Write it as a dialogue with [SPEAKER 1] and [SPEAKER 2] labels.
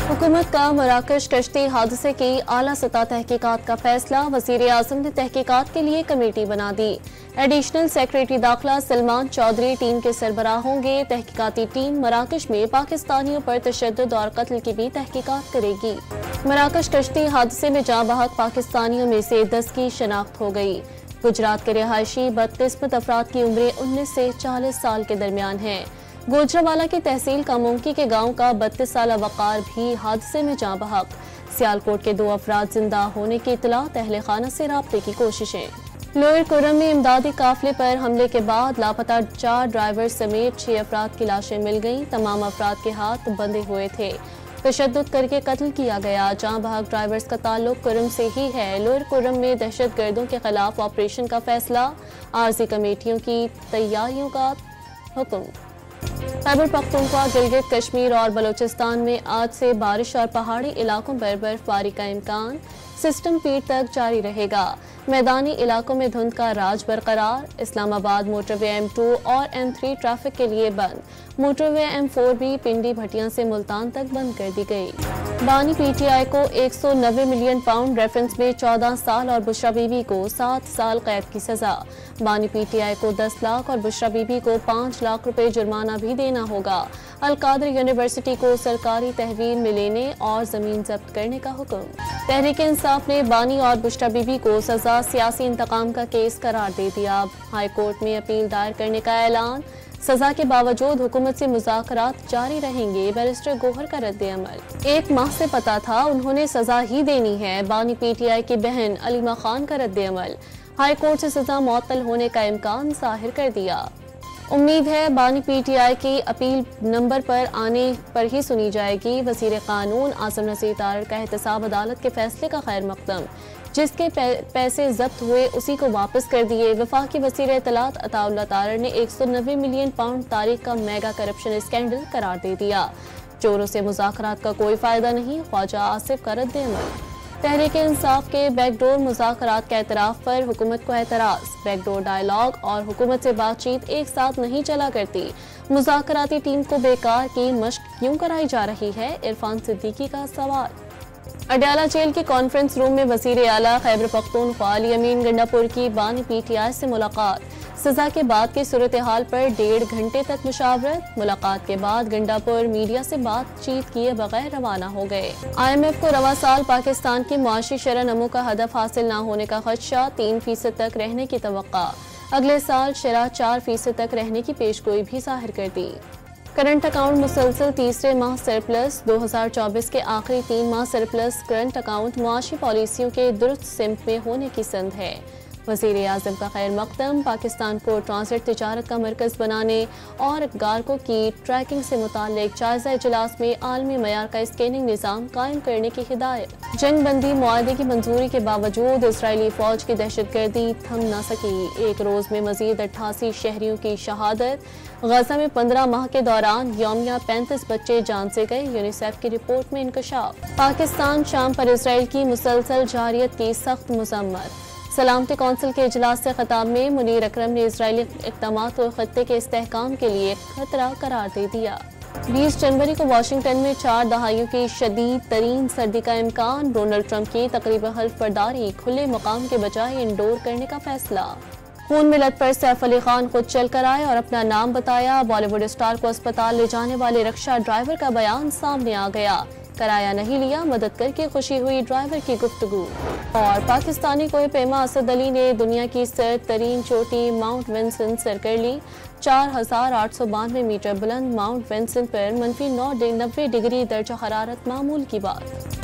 [SPEAKER 1] हुकूमत का मराकश कश्ती हादसे की आला सतह तहकीकात का फैसला। वज़ीर आज़म ने तहकीकात के लिए कमेटी बना दी। एडिशनल सेक्रेटरी दाखिला सलमान चौधरी टीम के सरबराह होंगे। तहकीकाती टीम मराकश में पाकिस्तानियों पर तशद्दुद और कत्ल की भी तहकीकात करेगी। मराकश कश्ती हादसे में जाँ बहक पाकिस्तानियों में से 10 की शनाख्त हो गई। गुजरात के रिहायशी बदकिस्मत अफराद की उम्रें 19 से 40 साल के दरमियान है। गुजरावाला की तहसील कामुंकी के गांव का 32 साल वकार भी हादसे में जाँ बहक। सियालकोट के 2 अफराद जिंदा होने की इतला, अहले खाना से राब्ते की कोशिशें। लोअर कुर्रम में इमदादी काफिले पर हमले के बाद लापता 4 ड्राइवर समेत 6 अफराद की लाशें मिल गईं। तमाम अफराद के हाथ बंधे हुए थे। तशद्दुद करके कत्ल किया गया। जाँ बहक ड्राइवर्स का ताल्लुक कुर्रम से ही है। लोअर कुर्रम में दहशत गर्दों के खिलाफ ऑपरेशन का फैसला। आर्जी कमेटियों की तैयारियों का हुक्म। खैबर पख्तूनख्वा, गिलगित कश्मीर और बलूचिस्तान में आज से बारिश और पहाड़ी इलाकों पर बर्फबारी का इम्कान। सिस्टम पीर तक जारी रहेगा। मैदानी इलाकों में धुंध का राज बरकरार। इस्लामाबाद मोटरवे M2 और M3 ट्रैफिक के लिए बंद। मोटरवे M4 भी पिंडी भटियां से मुल्तान तक बंद कर दी गई। बानी PTI को 190 मिलियन पाउंड रेफरेंस में 14 साल और बुशरा बीबी को 7 साल कैद की सजा। बानी PTI को 10 लाख और बुशरा बीबी को 5 लाख रुपए जुर्माना भी देना होगा। अलकादर यूनिवर्सिटी को सरकारी तहवील में लेने और जमीन जब्त करने का हुक्म। तहरीक इंसाफ ने बानी और बुशरा बीबी को सजा सियासी इंतकाम का केस करार दे दिया। हाई कोर्ट में अपील दायर करने का ऐलान। सजा के बावजूद हुकूमत से मुज़ाकरात जारी रहेंगे। बैरिस्टर गोहर का रद्द अमल। 1 माह से पता था उन्होंने सजा ही देनी है। बानी PTI की बहन अलीमा खान का रद्द अमल। हाई कोर्ट से सजा मुअत्तल होने का इम्कान जाहिर कर दिया। उम्मीद है बानी PTI की अपील नंबर पर आने पर ही सुनी जाएगी। वज़ीर कानून आसिम नज़ीर तारड़ का एहतसाब अदालत के फैसले का खैर मकदम। जिसके पैसे जब्त हुए उसी को वापस कर दिए। वफाकी वज़ीर इत्तलात अताउल्लाह तारड़ ने 190 मिलियन पाउंड तारीख का मेगा करप्शन स्कैंडल करार दे दिया। चोरों से मुज़ाकरात का कोई फायदा नहीं, ख्वाजा आसिफ का रद्द अमल। तहरीक इंसाफ के बैकडोर मुज़ाकरात का एतराफ़ पर हुकूमत को एतराज़। बैकडोर डायलॉग और हुकूमत से बातचीत एक साथ नहीं चला करती। मुज़ाकराती टीम को बेकार की मशक क्यों कराई जा रही है, इरफान सिद्दीकी का सवाल। अडयाला जेल के कॉन्फ्रेंस रूम में वज़ीर आला खैबर पख्तूनख्वा अली अमीन गंडापुर की बानी PTI से मुलाकात। सजा के बाद की सूरत हाल पर 1.5 घंटे तक मुशावरत। मुलाकात के बाद गंडापुर मीडिया से बातचीत किए बगैर रवाना हो गए। IMF को रवा साल पाकिस्तान की मुआशी शरह नमो का हदफ हासिल न होने का खदशा। 3% तक रहने की तवक्का। अगले साल शरह 4% तक रहने की पेशगोई भी जाहिर कर दी। करंट अकाउंट मुसलसल तीसरे माह सरप्लस। 2024 के आखिरी 3 माह सरप्लस करंट अकाउंट मुआशी पॉलिसियों के दुरुस्त सिमत में होने की संद है। वज़ीर आज़म का खैर मकदम। पाकिस्तान को ट्रांजिट तिजारत का मरकज़ बनाने और गारकों की ट्रैकिंग से मुताल्लिक जायज़ा इजलास में आलमी मयार का स्कैनिंग निज़ाम कायम करने की हिदायत। जंग बंदी मुआहदे की मंजूरी के बावजूद इसराइली फ़ौज की दहशतगर्दी थम न सकी। एक रोज़ में मज़ीद 88 शहरियों की शहादत। गजा में 15 माह के दौरान यौमिया 35 बच्चे जान से गए। यूनिसेफ की रिपोर्ट में इंकशाफ। पाकिस्तान शाम पर इसराइल की मुसलसल जारियत की सख्त मज़म्मत। सलामती कौंसिल के इजलास से खिताब में मुनीर अकरम ने इसराइली इक़दामात को खत्ते के इस्तेहकाम के लिए खतरा करार दे दिया। 20 जनवरी को वाशिंगटन में 4 दहाइयों की शदीद तरीन सर्दी का इम्कान। डोनाल्ड ट्रंप की तकरीबन हल्फ बर्दारी, खुले मकाम के बजाय इंडोर करने का फैसला। खून में लत पर सैफ अली खान खुद चल कर आए और अपना नाम बताया। बॉलीवुड स्टार को अस्पताल ले जाने वाले रिक्शा ड्राइवर का बयान सामने आ गया। किराया नहीं लिया, मदद करके खुशी हुई ड्राइवर की गुफ्तगू। और पाकिस्तानी कोई पेमा असद अली ने दुनिया की सर्द तरीन चोटी माउंट विंसेंट सर कर ली। 4892 मीटर बुलंद माउंट विंसेंट पर -90 डिग्री दर्जा हरारत मामूल की बात।